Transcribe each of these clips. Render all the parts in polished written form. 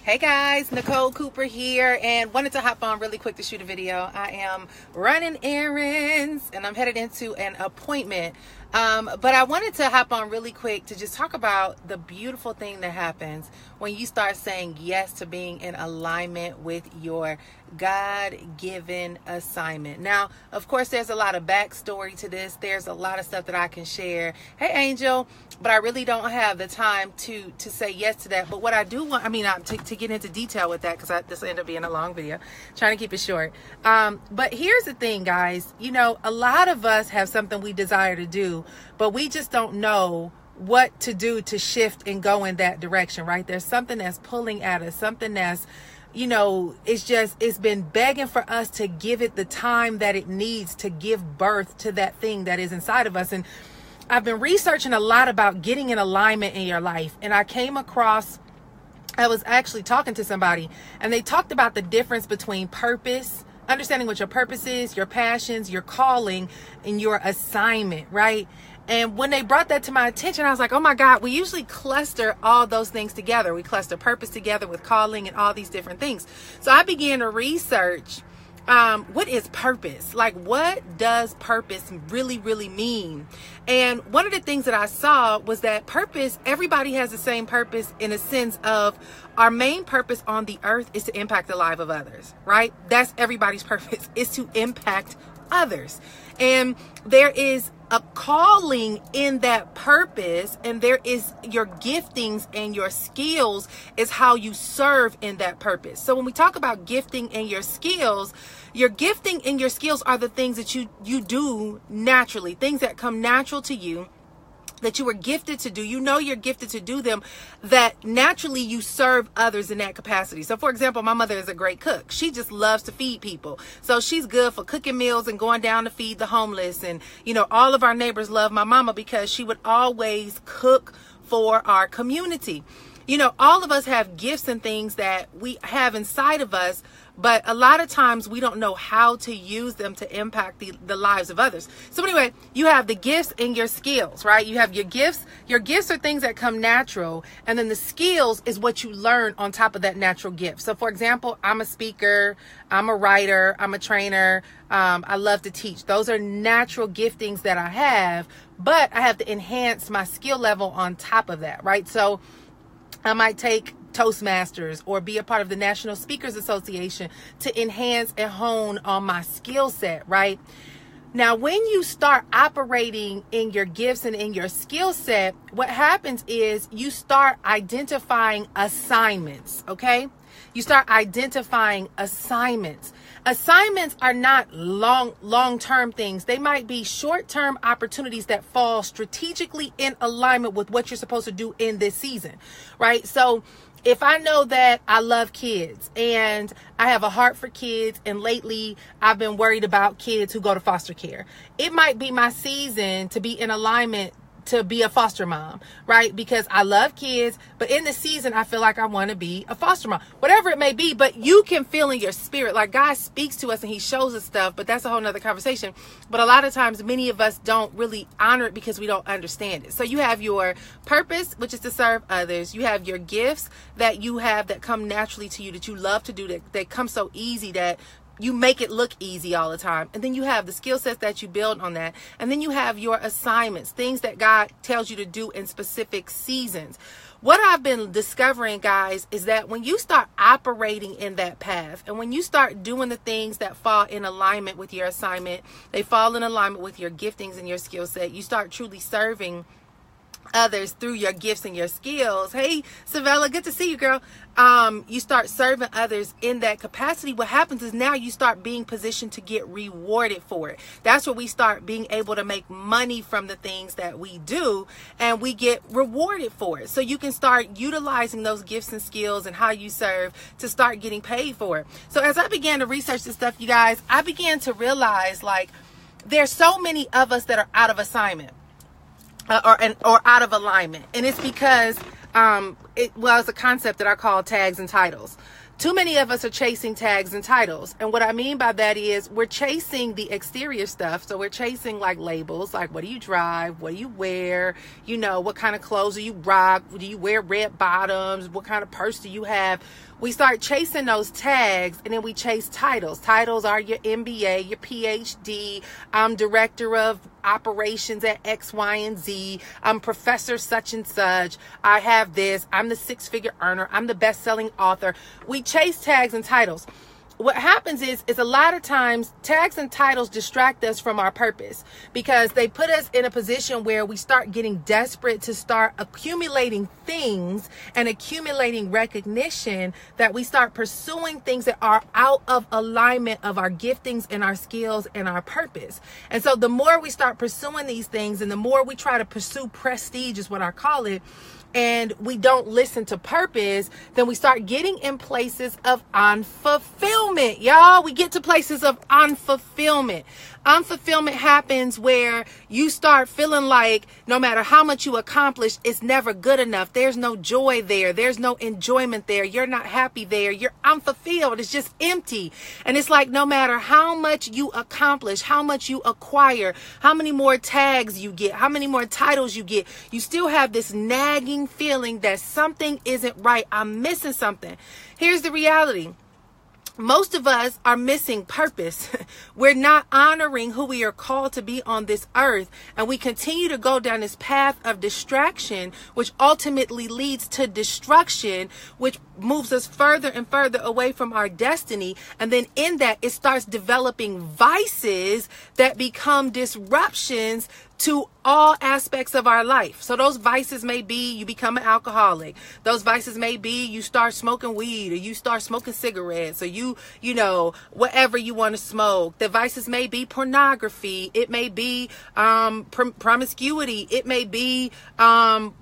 Hey guys, Nicole Cooper here, and wanted to hop on really quick to shoot a video. I am running errands and I'm headed into an appointment. But I wanted to hop on really quick to just talk about the beautiful thing that happens when you start saying yes to being in alignment with your God-given assignment. Now, of course, there's a lot of backstory to this. There's a lot of stuff that I can share. Hey, Angel, but I really don't have the time to say yes to that. But what I do want, to get into detail with that, because this will end up being a long video, trying to keep it short. But here's the thing, guys. You know, a lot of us have something we desire to do, but we just don't know what to do to shift and go in that direction, right? There's something that's pulling at us, something that's, it's been begging for us to give it the time that it needs to give birth to that thing that is inside of us. And I've been researching a lot about getting in alignment in your life. And I was actually talking to somebody, and they talked about the difference between purpose, understanding what your purpose is, your passions, your calling, and your assignment, right? And when they brought that to my attention, I was like, oh my God, we usually cluster all those things together. We cluster purpose together with calling and all these different things. So I began to research, what is purpose? Like, what does purpose really, really mean? And one of the things that I saw was that purpose, everybody has the same purpose in a sense of our main purpose on the earth is to impact the life of others, right? That's everybody's purpose, is to impact others. And there is a calling in that purpose, and there is your giftings and your skills is how you serve in that purpose. So when we talk about gifting and your skills, your gifting and your skills are the things that you do naturally, things that come natural to you, that you were gifted to do. You know you're gifted to do them, that naturally you serve others in that capacity. So for example, my mother is a great cook. She just loves to feed people. So she's good for cooking meals and going down to feed the homeless. And, all of our neighbors love my mama because she would always cook for our community. All of us have gifts and things that we have inside of us, but a lot of times we don't know how to use them to impact the lives of others. So anyway, you have the gifts and your skills, right? You have your gifts. Your gifts are things that come natural. And then the skills is what you learn on top of that natural gift. So for example, I'm a speaker, I'm a writer, I'm a trainer. I love to teach. Those are natural giftings that I have, but I have to enhance my skill level on top of that, right? So I might take Toastmasters or be a part of the National Speakers Association to enhance and hone on my skill set, right? Now, when you start operating in your gifts and in your skill set, what happens is you start identifying assignments, okay? You start identifying assignments. Assignments are not long-term things. They might be short-term opportunities that fall strategically in alignment with what you're supposed to do in this season, right? So if I know that I love kids and I have a heart for kids, and lately I've been worried about kids who go to foster care, it might be my season to be in alignment to be a foster mom, right? Because I love kids, but in the season, I feel like I want to be a foster mom, whatever it may be. But you can feel in your spirit, like God speaks to us and he shows us stuff, but that's a whole nother conversation. But a lot of times, many of us don't really honor it because we don't understand it. So you have your purpose, which is to serve others. You have your gifts that you have that come naturally to you, that you love to do, that come so easy that you make it look easy all the time. And then you have the skill sets that you build on that. And then you have your assignments, things that God tells you to do in specific seasons. What I've been discovering, guys, is that when you start operating in that path, and when you start doing the things that fall in alignment with your assignment, they fall in alignment with your giftings and your skill set, you start truly serving others through your gifts and your skills. Hey, Savella, good to see you, girl. You start serving others in that capacity. What happens is now you start being positioned to get rewarded for it. That's where we start being able to make money from the things that we do, and we get rewarded for it. So you can start utilizing those gifts and skills and how you serve to start getting paid for it. So as I began to research this stuff, you guys, I began to realize, like, there's so many of us that are out of assignment. Or out of alignment. And it's because it's a concept that I call tags and titles. Too many of us are chasing tags and titles. And what I mean by that is we're chasing the exterior stuff. So we're chasing like labels, like what do you drive? What do you wear? You know, what kind of clothes do you rock? Do you wear red bottoms? What kind of purse do you have? We start chasing those tags, and then we chase titles. Titles are your MBA, your PhD. I'm director of operations at X, Y, and Z. I'm professor such and such. I have this. I'm the six-figure earner. I'm the best-selling author. We chase tags and titles. What happens is a lot of times tags and titles distract us from our purpose, because they put us in a position where we start getting desperate to start accumulating things and accumulating recognition, that we start pursuing things that are out of alignment of our giftings and our skills and our purpose. And so the more we start pursuing these things, and the more we try to pursue prestige is what I call it, and we don't listen to purpose, then we start getting in places of unfulfillment. Y'all, we get to places of unfulfillment. Unfulfillment happens where you start feeling like no matter how much you accomplish, it's never good enough. There's no joy there. There's no enjoyment there. You're not happy there. You're unfulfilled. It's just empty. And it's like no matter how much you accomplish, how much you acquire, how many more tags you get, how many more titles you get, you still have this nagging feeling that something isn't right. I'm missing something. Here's the reality. Most of us are missing purpose. We're not honoring who we are called to be on this earth. And we continue to go down this path of distraction, which ultimately leads to destruction, which moves us further and further away from our destiny. And then in that, it starts developing vices that become disruptions to all aspects of our life. So those vices may be you become an alcoholic. Those vices may be you start smoking weed, or you start smoking cigarettes, or you know, whatever you want to smoke. The vices may be pornography. It may be promiscuity. It may be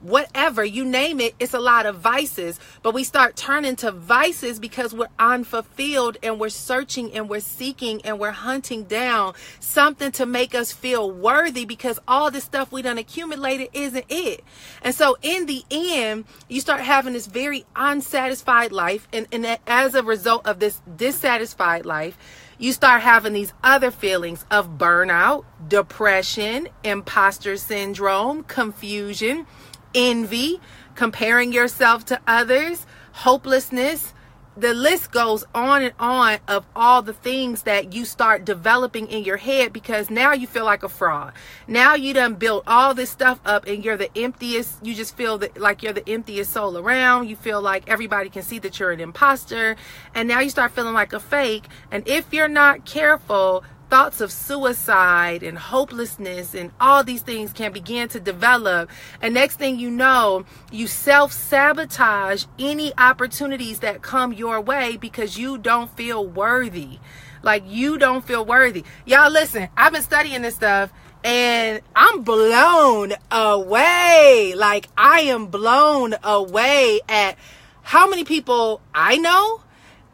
whatever, you name it. It's a lot of vices, but we start turning to vices because we're unfulfilled, and we're searching, and we're seeking, and we're hunting down something to make us feel worthy, because all this stuff we done accumulated isn't it. And so in the end, you start having this very unsatisfied life. And as a result of this dissatisfied life, you start having these other feelings of burnout, depression, imposter syndrome, confusion, envy, comparing yourself to others, hopelessness. The list goes on and on of all the things that you start developing in your head, because now you feel like a fraud. Now you done built all this stuff up, and you're the emptiest. You just feel like you're the emptiest soul around. You feel like everybody can see that you're an imposter. And now you start feeling like a fake. And if you're not careful, thoughts of suicide and hopelessness and all these things can begin to develop. And next thing you know, you self-sabotage any opportunities that come your way because you don't feel worthy. Like, you don't feel worthy. Y'all, listen, I've been studying this stuff, and I'm blown away. Like, I am blown away at how many people I know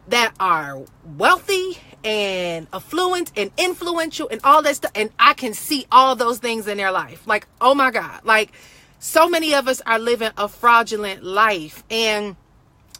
that are wealthy and affluent and influential and all that stuff, and I can see all those things in their life. Like, oh my God, like, so many of us are living a fraudulent life. And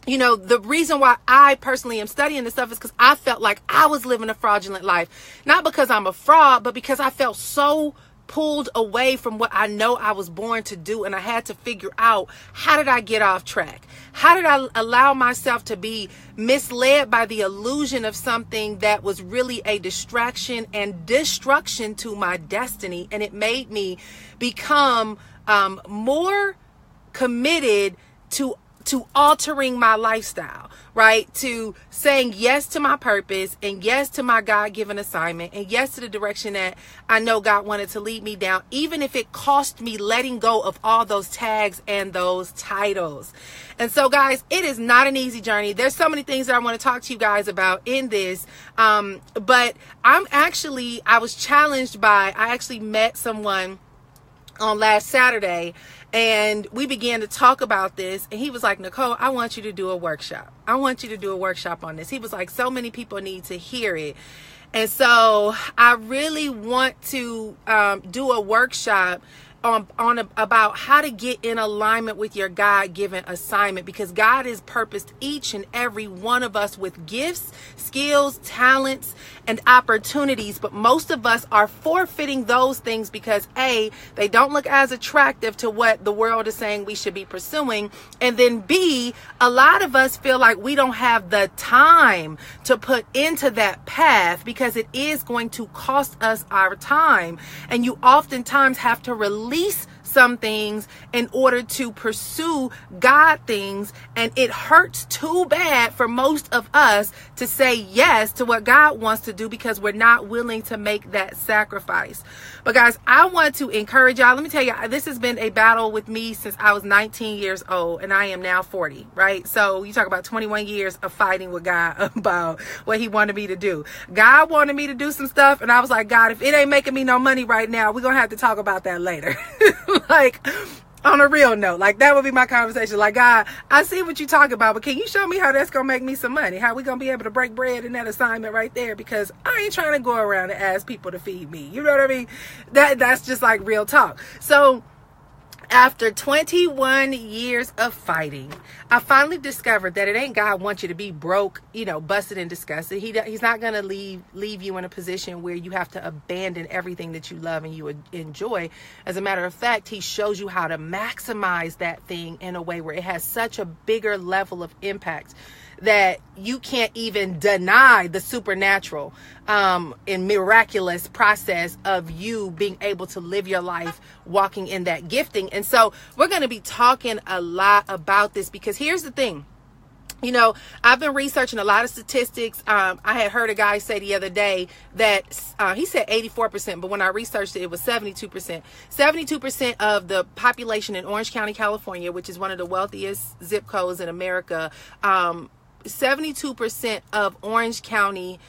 you know, the reason why I personally am studying this stuff is because I felt like I was living a fraudulent life, not because I'm a fraud, but because I felt so pulled away from what I know I was born to do. And I had to figure out, how did I get off track? How did I allow myself to be misled by the illusion of something that was really a distraction and destruction to my destiny? And it made me become more committed to altering my lifestyle, right? To saying yes to my purpose, and yes to my God-given assignment, and yes to the direction that I know God wanted to lead me down, even if it cost me letting go of all those tags and those titles. And so, guys, it is not an easy journey. There's so many things that I want to talk to you guys about in this. But I was challenged by, I actually met someone on last Saturday, and we began to talk about this, and he was like, Nicole, I want you to do a workshop. I want you to do a workshop on this. He was like, so many people need to hear it. And so I really want to do a workshop about how to get in alignment with your God-given assignment, because God has purposed each and every one of us with gifts, skills, talents, and opportunities. But most of us are forfeiting those things because A, they don't look as attractive to what the world is saying we should be pursuing. And then B, a lot of us feel like we don't have the time to put into that path because it is going to cost us our time. And you oftentimes have to release some things in order to pursue God things, and it hurts too bad for most of us to say yes to what God wants to do because we're not willing to make that sacrifice. But guys, I want to encourage y'all. Let me tell you, this has been a battle with me since I was 19 years old, and I am now 40, right? So you talk about 21 years of fighting with God about what he wanted me to do. God wanted me to do some stuff, and I was like, God, if it ain't making me no money right now, we're gonna have to talk about that later. Like, on a real note, like that would be my conversation. Like, God, I see what you talk about, but can you show me how that's going to make me some money? How we going to be able to break bread in that assignment right there? Because I ain't trying to go around and ask people to feed me. You know what I mean? That's just like real talk. So after 21 years of fighting, I finally discovered that it ain't God wants you to be broke, busted and disgusted. He's not going to leave you in a position where you have to abandon everything that you love and you enjoy. As a matter of fact, he shows you how to maximize that thing in a way where it has such a bigger level of impact that you can't even deny the supernatural and miraculous process of you being able to live your life walking in that gifting. And so we're going to be talking a lot about this because here's the thing. I've been researching a lot of statistics. I had heard a guy say the other day that he said 84%, but when I researched it, it was 72%. 72% of the population in Orange County, California, which is one of the wealthiest zip codes in America, 72% of Orange County,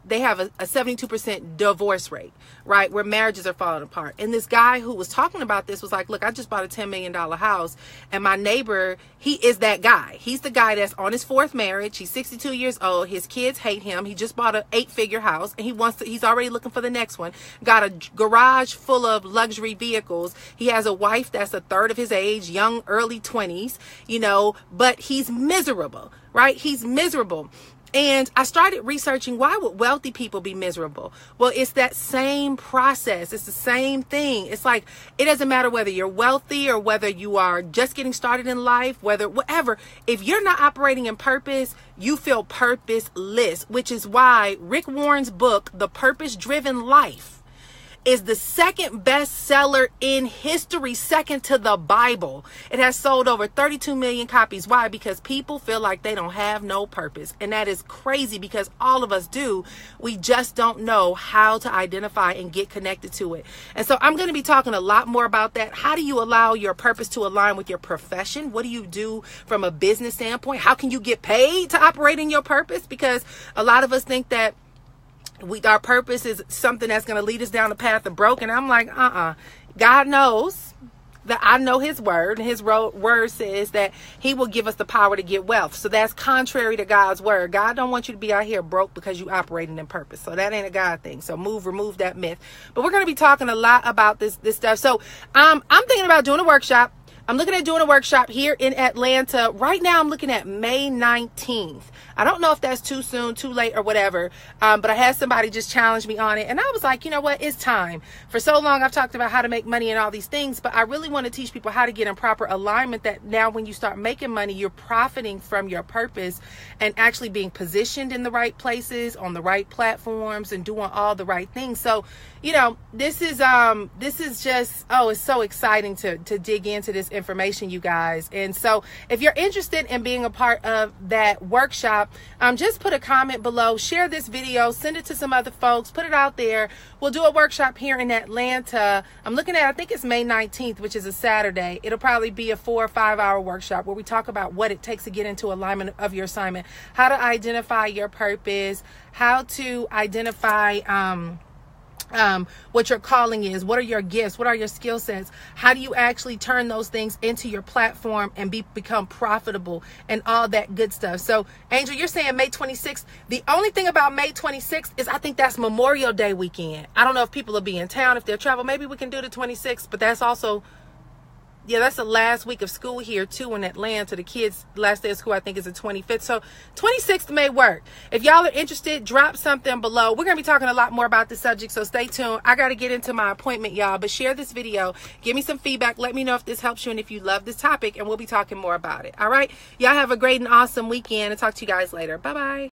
they have a 72% divorce rate, right? Where marriages are falling apart. And this guy who was talking about this was like, look, I just bought a $10 million house and my neighbor, he is that guy. He's the guy that's on his fourth marriage. He's 62 years old. His kids hate him. He just bought an 8-figure house and he's already looking for the next one. Got a garage full of luxury vehicles. He has a wife that's a third of his age, young, early 20s, but he's miserable, right? He's miserable. And I started researching, why would wealthy people be miserable? Well, it's that same process. It's the same thing. It's like, it doesn't matter whether you're wealthy or whether you are just getting started in life, whatever. If you're not operating in purpose, you feel purposeless, which is why Rick Warren's book, The Purpose-Driven Life, is the second bestseller in history, second to the Bible. It has sold over 32 million copies. Why? Because people feel like they don't have no purpose. And that is crazy because all of us do. We just don't know how to identify and get connected to it. And so I'm going to be talking a lot more about that. How do you allow your purpose to align with your profession? What do you do from a business standpoint? How can you get paid to operate in your purpose? Because a lot of us think that our purpose is something that's going to lead us down the path of broke. And I'm like, God knows that I know his word, and his word says that he will give us the power to get wealth. So that's contrary to God's word. God don't want you to be out here broke because you operating in purpose. So that ain't a God thing. So remove that myth. But we're going to be talking a lot about this stuff. So I'm thinking about doing a workshop. I'm looking at doing a workshop here in Atlanta. Right now, I'm looking at May 19th. I don't know if that's too soon, too late, or whatever. But I had somebody just challenge me on it. And I was like, you know what? It's time. For so long, I've talked about how to make money and all these things. But I really want to teach people how to get in proper alignment, that now when you start making money, you're profiting from your purpose and actually being positioned in the right places, on the right platforms, and doing all the right things. So, this is just, it's so exciting to dig into this information, you guys. And so if you're interested in being a part of that workshop, just put a comment below, share this video, send it to some other folks, put it out there. We'll do a workshop here in Atlanta. I'm looking at, I think it's May 19th, which is a Saturday. It'll probably be a 4 or 5 hour workshop where we talk about what it takes to get into alignment of your assignment, how to identify your purpose, how to identify, what your calling is, what are your gifts, what are your skill sets, how do you actually turn those things into your platform and become profitable and all that good stuff. So Angel, you're saying May 26th. The only thing about May 26th is I think that's Memorial Day weekend. I don't know if people will be in town, if they'll travel. Maybe we can do the 26th, but that's also, yeah, that's the last week of school here too in Atlanta. The kids' last day of school, I think, is the 25th. So 26th may work. If y'all are interested, drop something below. We're going to be talking a lot more about this subject, so stay tuned. I got to get into my appointment, y'all. But share this video. Give me some feedback. Let me know if this helps you and if you love this topic, and we'll be talking more about it. All right? Y'all have a great and awesome weekend, and talk to you guys later. Bye-bye.